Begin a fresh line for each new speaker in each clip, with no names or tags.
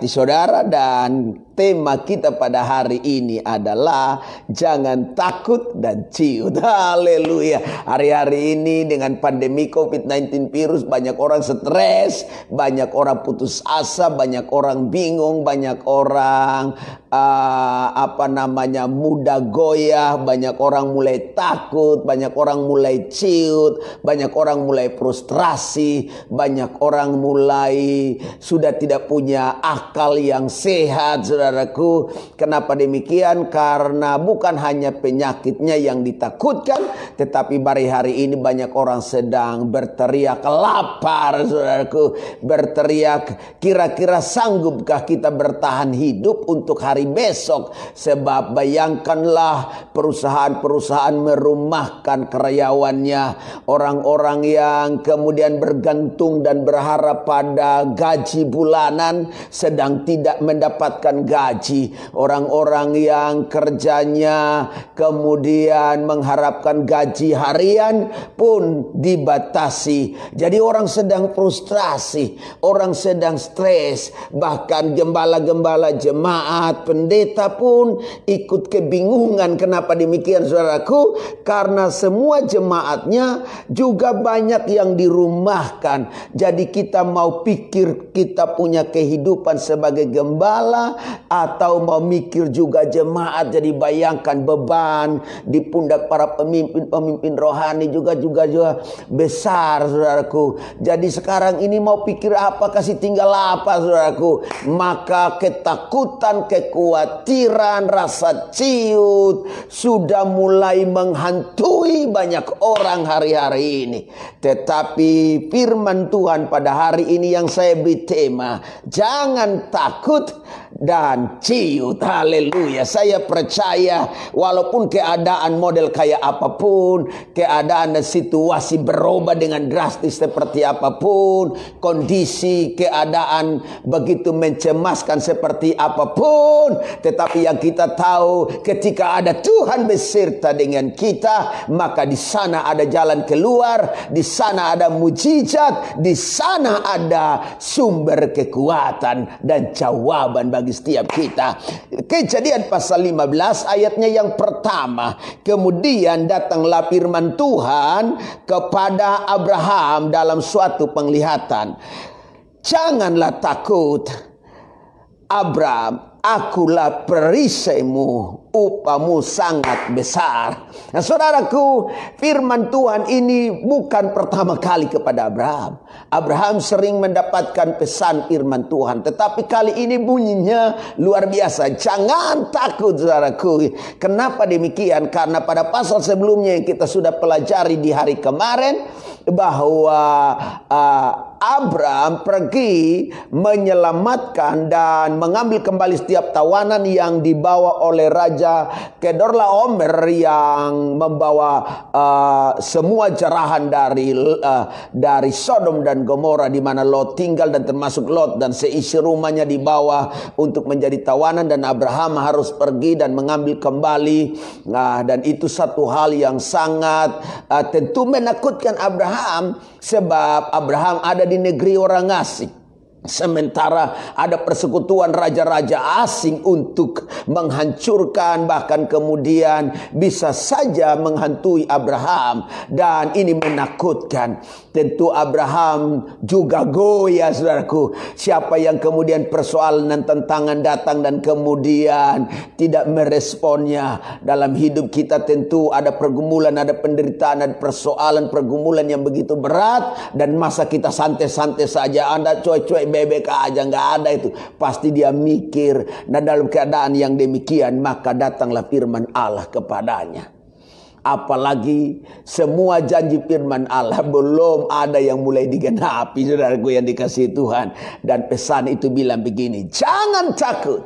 Saudara, dan tema kita pada hari ini adalah jangan takut dan ciut. Haleluya. Hari-hari ini dengan pandemi COVID-19 virus, banyak orang stres, banyak orang putus asa, banyak orang bingung, banyak orang mudah goyah, banyak orang mulai takut, banyak orang mulai ciut, banyak orang mulai frustrasi, banyak orang mulai sudah tidak punya akal yang sehat, saudaraku. Kenapa demikian? Karena bukan hanya penyakitnya yang ditakutkan, tetapi hari ini banyak orang sedang berteriak lapar, saudaraku. Berteriak, kira-kira sanggupkah kita bertahan hidup untuk hari besok? Sebab bayangkanlah, perusahaan-perusahaan merumahkan karyawannya. Orang-orang yang kemudian bergantung dan berharap pada gaji bulanan sedang tidak mendapatkan gaji. Orang-orang yang kerjanya kemudian mengharapkan gaji harian pun dibatasi. Jadi orang sedang frustrasi, orang sedang stres. Bahkan gembala-gembala jemaat, pendeta pun ikut kebingungan. Kenapa demikian, saudaraku? Karena semua jemaatnya juga banyak yang dirumahkan. Jadi kita mau pikir kita punya kehidupan sebagai gembala, atau mau mikir juga jemaat. Jadi bayangkan beban di pundak para pemimpin rohani juga besar, saudaraku. Jadi sekarang ini mau pikir apa, kasih tinggal apa, saudaraku? Maka ketakutan, kekhawatiran, rasa ciut sudah mulai menghantui banyak orang hari-hari ini. Tetapi firman Tuhan pada hari ini yang saya beri tema, jangan takut dan ciut. Haleluya. Saya percaya walaupun keadaan model kayak apapun, keadaan dan situasi berubah dengan drastis seperti apapun, kondisi keadaan begitu mencemaskan seperti apapun, tetapi yang kita tahu, ketika ada Tuhan beserta dengan kita, maka di sana ada jalan keluar, di sana ada mujizat, di sana ada sumber kekuatan dan jawaban bagi setiap kita. Kejadian pasal 15 ayatnya yang pertama. Kemudian datanglah firman Tuhan kepada Abraham dalam suatu penglihatan. Janganlah takut, Abraham, akulah perisaimu, upamu sangat besar. Nah, saudaraku, firman Tuhan ini bukan pertama kali kepada Abraham. Abraham sering mendapatkan pesan firman Tuhan, tetapi kali ini bunyinya luar biasa. Jangan takut, saudaraku. Kenapa demikian? Karena pada pasal sebelumnya yang kita sudah pelajari di hari kemarin, bahwa Abraham pergi menyelamatkan dan mengambil kembali setiap tawanan yang dibawa oleh Raja Kedorlaomer yang membawa semua jarahan dari Sodom dan Gomora, di mana Lot tinggal, dan termasuk Lot dan seisi rumahnya dibawa untuk menjadi tawanan, dan Abraham harus pergi dan mengambil kembali. Dan itu satu hal yang sangat tentu menakutkan Abraham, sebab Abraham ada di negeri orang asing. Sementara ada persekutuan raja-raja asing untuk menghancurkan, bahkan kemudian bisa saja menghantui Abraham. Dan ini menakutkan. Tentu Abraham juga goyah, saudaraku. Siapa yang kemudian persoalan dan tantangan datang dan kemudian tidak meresponnya. Dalam hidup kita tentu ada pergumulan, ada penderitaan, ada persoalan, pergumulan yang begitu berat, dan masa kita santai-santai saja, Anda cuek-cuek bebek aja, nggak ada itu. Pasti dia mikir. Dan dalam keadaan yang demikian, maka datanglah firman Allah kepadanya. Apalagi semua janji firman Allah belum ada yang mulai digenapi, saudaraku yang dikasihi Tuhan. Dan pesan itu bilang begini, jangan takut,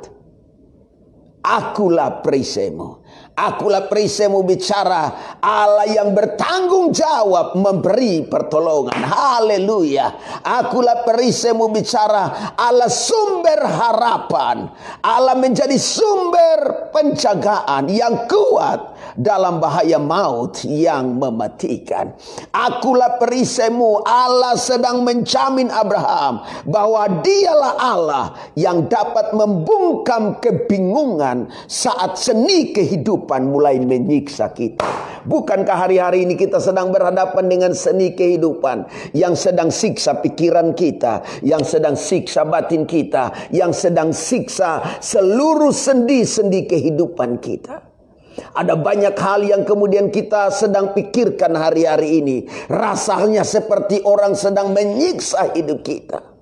akulah perisaimu, Akulah perisaimu bicara, Allah yang bertanggung jawab memberi pertolongan. Haleluya. Akulah perisaimu bicara, Allah sumber harapan. Allah menjadi sumber penjagaan yang kuat dalam bahaya maut yang mematikan. Akulah perisaimu, Allah sedang menjamin Abraham bahwa dialah Allah yang dapat membungkam kebingungan saat seni kehidupan mulai menyiksa kita. Bukankah hari-hari ini kita sedang berhadapan dengan seni kehidupan yang sedang siksa pikiran kita, yang sedang siksa batin kita, yang sedang siksa seluruh sendi-sendi kehidupan kita. Ada banyak hal yang kemudian kita sedang pikirkan hari-hari ini. Rasanya seperti orang sedang menyiksa hidup kita.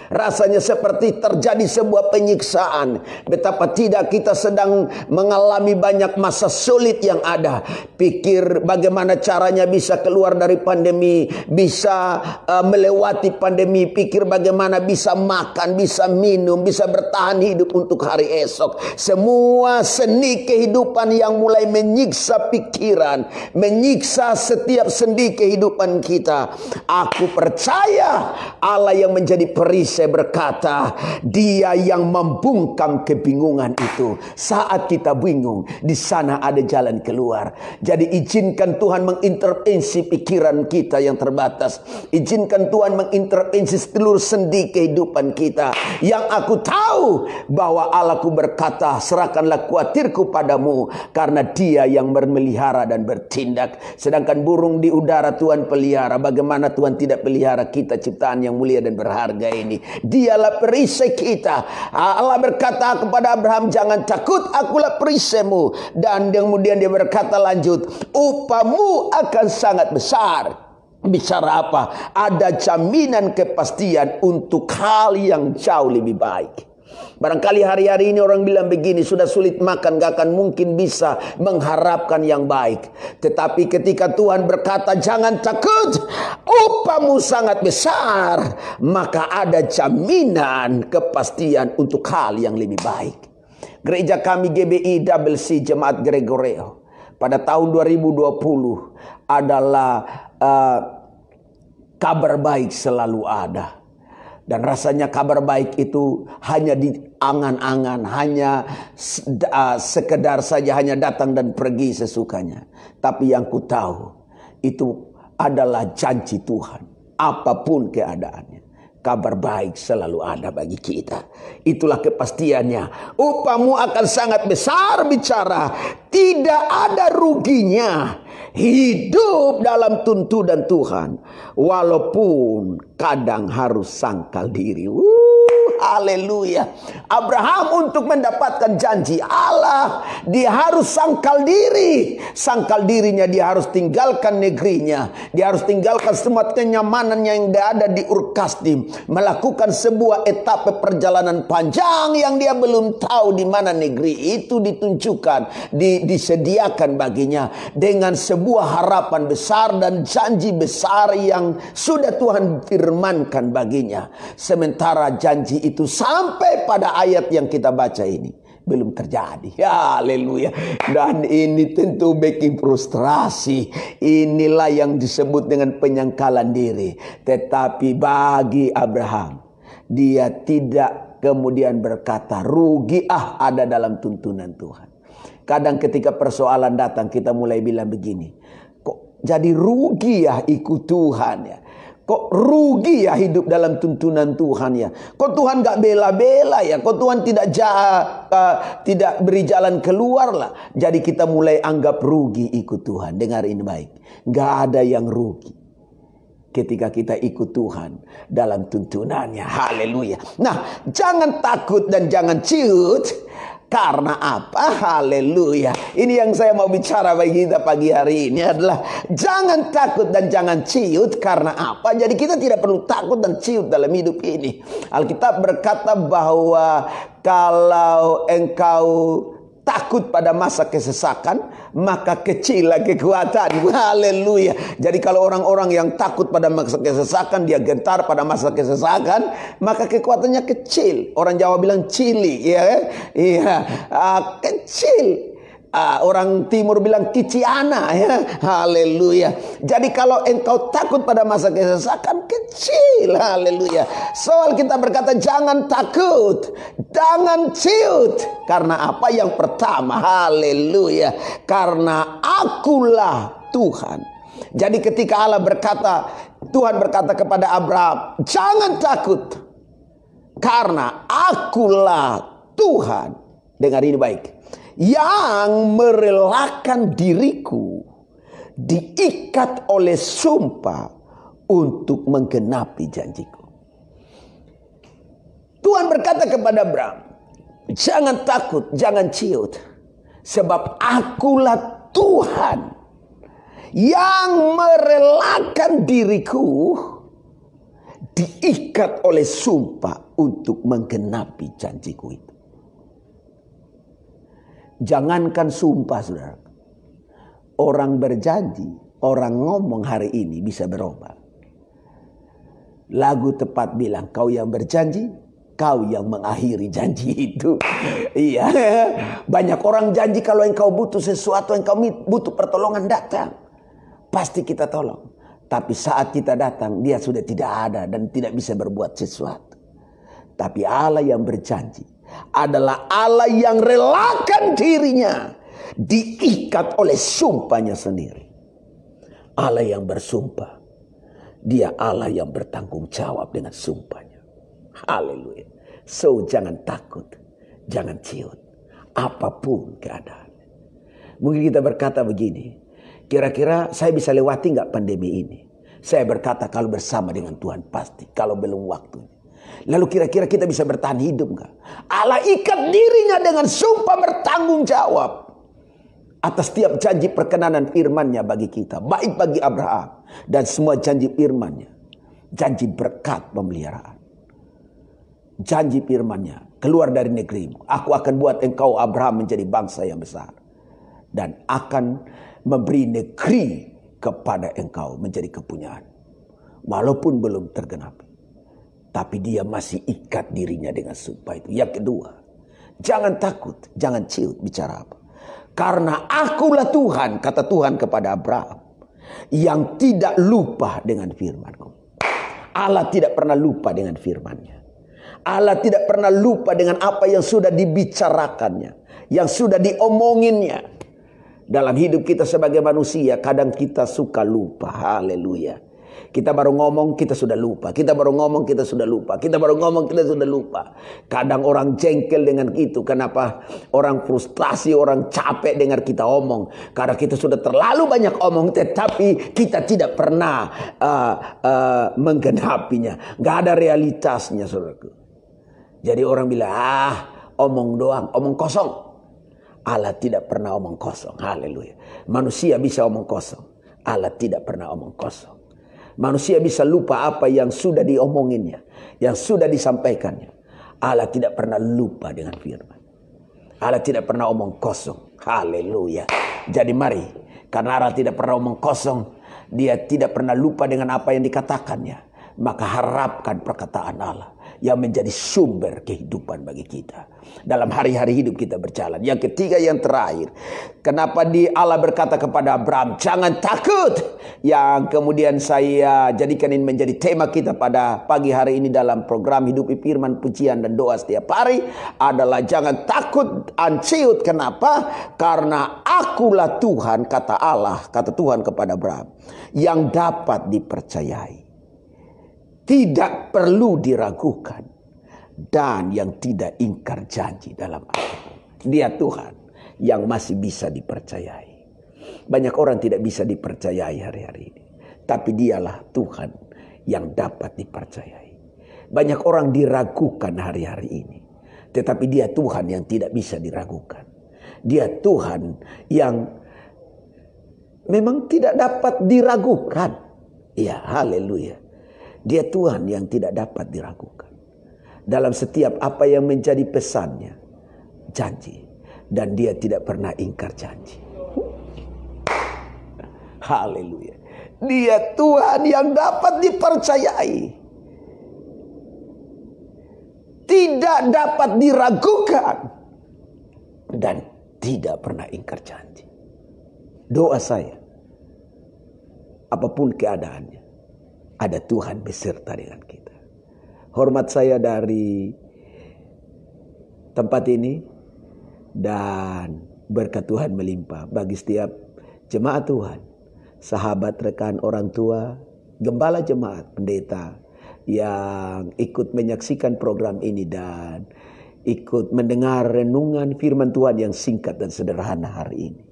Rasanya seperti terjadi sebuah penyiksaan. Betapa tidak kita sedang mengalami banyak masa sulit yang ada. Pikir bagaimana caranya bisa keluar dari pandemi, bisa melewati pandemi. Pikir bagaimana bisa makan, bisa minum, bisa bertahan hidup untuk hari esok. Semua seni kehidupan yang mulai menyiksa pikiran, menyiksa setiap sendi kehidupan kita. Aku percaya Allah yang menjadi perisai berkata, Dia yang membungkam kebingungan itu. Saat kita bingung, di sana ada jalan keluar. Jadi izinkan Tuhan mengintervensi pikiran kita yang terbatas. Izinkan Tuhan mengintervensi seluruh sendi kehidupan kita. Yang aku tahu bahwa Allahku berkata, serahkanlah kuatirku padamu, karena Dia yang memelihara dan bertindak. Sedangkan burung di udara Tuhan pelihara. Bagaimana Tuhan tidak pelihara kita, ciptaan yang mulia dan berharga ini? Dialah perisai kita. Allah berkata kepada Abraham, jangan takut, akulah perisaimu. Dan kemudian dia berkata lanjut, upahmu akan sangat besar. Bicara apa? Ada jaminan kepastian untuk hal yang jauh lebih baik. Barangkali hari-hari ini orang bilang begini, sudah sulit makan, gak akan mungkin bisa mengharapkan yang baik. Tetapi ketika Tuhan berkata jangan takut, upahmu sangat besar, maka ada jaminan kepastian untuk hal yang lebih baik. Gereja kami GBI Double C Jemaat Gregoreo pada tahun 2020 adalah kabar baik selalu ada. Dan rasanya kabar baik itu hanya di angan-angan, hanya sekedar saja, hanya datang dan pergi sesukanya. Tapi yang ku tahu itu adalah janji Tuhan. Apapun keadaannya, kabar baik selalu ada bagi kita. Itulah kepastiannya. Upahmu akan sangat besar bicara, tidak ada ruginya hidup dalam tuntunan Tuhan, walaupun kadang harus sangkal diri. Haleluya. Abraham untuk mendapatkan janji Allah, dia harus sangkal diri. Sangkal dirinya, dia harus tinggalkan negerinya. Dia harus tinggalkan semua kenyamanan yang ada di Ur Kasdim. Melakukan sebuah etapa perjalanan panjang yang dia belum tahu di mana negeri itu ditunjukkan, disediakan baginya. Dengan sebuah harapan besar dan janji besar yang sudah Tuhan firmankan baginya. Sementara janji itu sampai pada ayat yang kita baca ini belum terjadi. Haleluya. Dan ini tentu bikin frustrasi. Inilah yang disebut dengan penyangkalan diri. Tetapi bagi Abraham, dia tidak kemudian berkata rugi ada dalam tuntunan Tuhan. Kadang ketika persoalan datang, kita mulai bilang begini, kok jadi rugi ya ikut Tuhan ya? Kok rugi ya hidup dalam tuntunan Tuhan ya? Kok Tuhan gak bela-bela ya? Kok Tuhan tidak beri jalan keluar lah? Jadi kita mulai anggap rugi ikut Tuhan. Dengar ini baik. Gak ada yang rugi ketika kita ikut Tuhan dalam tuntunannya. Haleluya. Nah, jangan takut dan jangan ciut. Karena apa? Haleluya. Ini yang saya mau bicara bagi kita pagi hari ini adalah jangan takut dan jangan ciut. Karena apa? Jadi kita tidak perlu takut dan ciut dalam hidup ini. Alkitab berkata bahwa kalau engkau takut pada masa kesesakan, maka kecillah kekuatan. Haleluya. Jadi kalau orang-orang yang takut pada masa kesesakan, dia gentar pada masa kesesakan, maka kekuatannya kecil. Orang Jawa bilang cili, ya kan? Iya, kecil. Orang timur bilang kiciana ya. Haleluya. Jadi kalau engkau takut pada masa kesesakan, kecil. Haleluya. Soal kita berkata jangan takut, jangan ciut. Karena apa? Yang pertama, haleluya, karena akulah Tuhan. Jadi ketika Allah berkata, Tuhan berkata kepada Abraham, jangan takut, karena akulah Tuhan. Dengar ini baik, yang merelakan diriku diikat oleh sumpah untuk menggenapi janjiku. Tuhan berkata kepada Abraham, jangan takut, jangan ciut, sebab akulah Tuhan yang merelakan diriku diikat oleh sumpah untuk menggenapi janjiku itu. Jangankan sumpah, saudara. Orang berjanji, orang ngomong hari ini bisa berubah. Lagu tepat bilang, kau yang berjanji, kau yang mengakhiri janji itu. Iya. Banyak orang janji kalau engkau butuh sesuatu, engkau butuh pertolongan, datang. Pasti kita tolong. Tapi saat kita datang, dia sudah tidak ada dan tidak bisa berbuat sesuatu. Tapi Allah yang berjanji adalah Allah yang relakan dirinya diikat oleh sumpahnya sendiri. Allah yang bersumpah, dia Allah yang bertanggung jawab dengan sumpahnya. Haleluya. So jangan takut, jangan ciut, apapun keadaan. Mungkin kita berkata begini, kira-kira saya bisa lewati nggak pandemi ini? Saya berkata kalau bersama dengan Tuhan pasti, kalau belum waktunya. Lalu kira-kira kita bisa bertahan hidup gak? Allah ikat dirinya dengan sumpah bertanggung jawab atas setiap janji perkenanan firman-Nya bagi kita. Baik bagi Abraham dan semua janji firman-Nya. Janji berkat pemeliharaan. Janji firman-Nya, keluar dari negerimu, aku akan buat engkau Abraham menjadi bangsa yang besar. Dan akan memberi negeri kepada engkau menjadi kepunyaan. Walaupun belum tergenapi, tapi dia masih ikat dirinya dengan sumpah itu. Yang kedua, jangan takut, jangan ciut. Bicara apa? Karena akulah Tuhan, kata Tuhan kepada Abraham, yang tidak lupa dengan firman-Ku. Allah tidak pernah lupa dengan firman-Nya. Allah tidak pernah lupa dengan apa yang sudah dibicarakannya, yang sudah diomonginnya. Dalam hidup kita sebagai manusia, kadang kita suka lupa. Haleluya. Kita baru ngomong, kita sudah lupa. Kita baru ngomong, kita sudah lupa. Kita baru ngomong, kita sudah lupa. Kadang orang jengkel dengan itu. Kenapa? Orang frustasi, orang capek dengar kita omong. Karena kita sudah terlalu banyak omong, tetapi kita tidak pernah menggenapinya. Gak ada realitasnya, saudaraku. Jadi orang bilang, omong doang, omong kosong. Allah tidak pernah omong kosong. Haleluya. Manusia bisa omong kosong. Allah tidak pernah omong kosong. Manusia bisa lupa apa yang sudah diomonginnya, yang sudah disampaikannya. Allah tidak pernah lupa dengan firman. Allah tidak pernah omong kosong. Haleluya. Jadi mari, karena Allah tidak pernah omong kosong, dia tidak pernah lupa dengan apa yang dikatakannya. Maka harapkan perkataan Allah yang menjadi sumber kehidupan bagi kita dalam hari-hari hidup kita berjalan. Yang ketiga, yang terakhir, kenapa Allah berkata kepada Abraham, jangan takut. Yang kemudian saya jadikan ini menjadi tema kita pada pagi hari ini dalam program Hidupi Firman, Pujian dan Doa setiap hari adalah jangan takut, anciut. Kenapa? Karena akulah Tuhan, kata Allah, kata Tuhan kepada Abraham, yang dapat dipercayai, tidak perlu diragukan, dan yang tidak ingkar janji dalam apapun. Dia Tuhan yang masih bisa dipercayai. Banyak orang tidak bisa dipercayai hari-hari ini, tapi dialah Tuhan yang dapat dipercayai. Banyak orang diragukan hari-hari ini, tetapi dia Tuhan yang tidak bisa diragukan. Dia Tuhan yang memang tidak dapat diragukan. Ya, haleluya. Dia Tuhan yang tidak dapat diragukan. Dalam setiap apa yang menjadi pesannya, janji. Dan dia tidak pernah ingkar janji. Haleluya. Dia Tuhan yang dapat dipercayai. Tidak dapat diragukan. Dan tidak pernah ingkar janji. Doa saya, apapun keadaannya, ada Tuhan beserta dengan kita. Hormat saya dari tempat ini, dan berkat Tuhan melimpah bagi setiap jemaat Tuhan, sahabat, rekan, orang tua, gembala jemaat, pendeta yang ikut menyaksikan program ini dan ikut mendengar renungan firman Tuhan yang singkat dan sederhana hari ini.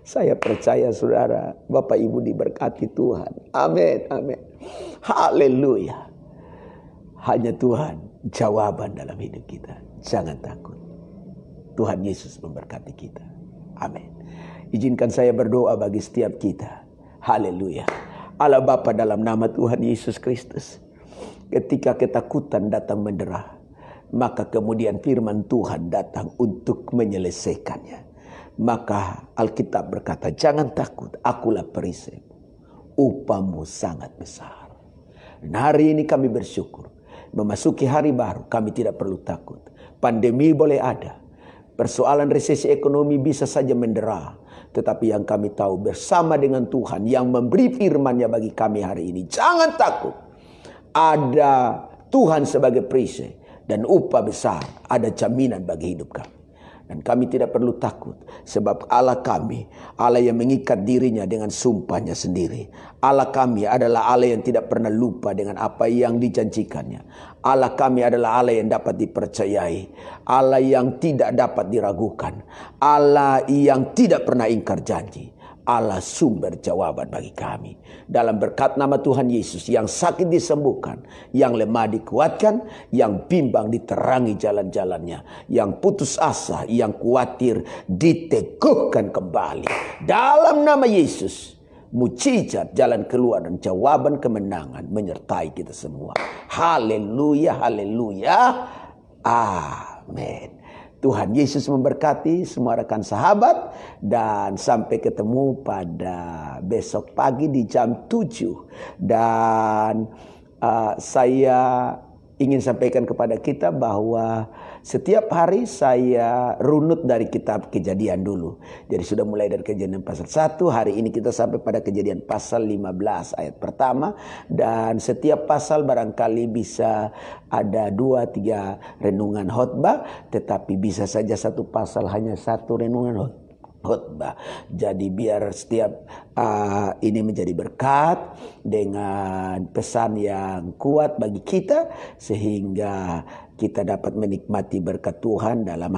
Saya percaya saudara, Bapak Ibu diberkati Tuhan. Amin, amin. Haleluya. Hanya Tuhan jawaban dalam hidup kita. Jangan takut. Tuhan Yesus memberkati kita. Amin. Izinkan saya berdoa bagi setiap kita. Haleluya. Allah Bapa, dalam nama Tuhan Yesus Kristus, ketika ketakutan datang menderah, maka kemudian firman Tuhan datang untuk menyelesaikannya. Maka Alkitab berkata, jangan takut, akulah perisai, upahmu sangat besar. Dan hari ini kami bersyukur, memasuki hari baru, kami tidak perlu takut. Pandemi boleh ada, persoalan resesi ekonomi bisa saja mendera, tetapi yang kami tahu bersama dengan Tuhan yang memberi firman-Nya bagi kami hari ini, jangan takut. Ada Tuhan sebagai perisai dan upah besar, ada jaminan bagi hidup kami. Dan kami tidak perlu takut, sebab Allah kami, Allah yang mengikat dirinya dengan sumpahnya sendiri. Allah kami adalah Allah yang tidak pernah lupa dengan apa yang dijanjikannya. Allah kami adalah Allah yang dapat dipercayai, Allah yang tidak dapat diragukan, Allah yang tidak pernah ingkar janji, Allah sumber jawaban bagi kami. Dalam berkat nama Tuhan Yesus, yang sakit disembuhkan, yang lemah dikuatkan, yang bimbang diterangi jalan-jalannya, yang putus asa, yang khawatir diteguhkan kembali. Dalam nama Yesus, mujizat, jalan keluar dan jawaban kemenangan menyertai kita semua. Haleluya, haleluya. Amin. Tuhan Yesus memberkati semua rekan sahabat, dan sampai ketemu pada besok pagi di jam 7. Dan saya ingin sampaikan kepada kita bahwa setiap hari saya runut dari kitab Kejadian dulu. Jadi sudah mulai dari Kejadian pasal 1, hari ini kita sampai pada Kejadian pasal 15 ayat pertama. Dan setiap pasal barangkali bisa ada 2-3 renungan khotbah, tetapi bisa saja satu pasal hanya satu renungan khotbah. Jadi biar setiap ini menjadi berkat dengan pesan yang kuat bagi kita, sehingga kita dapat menikmati berkat Tuhan dalam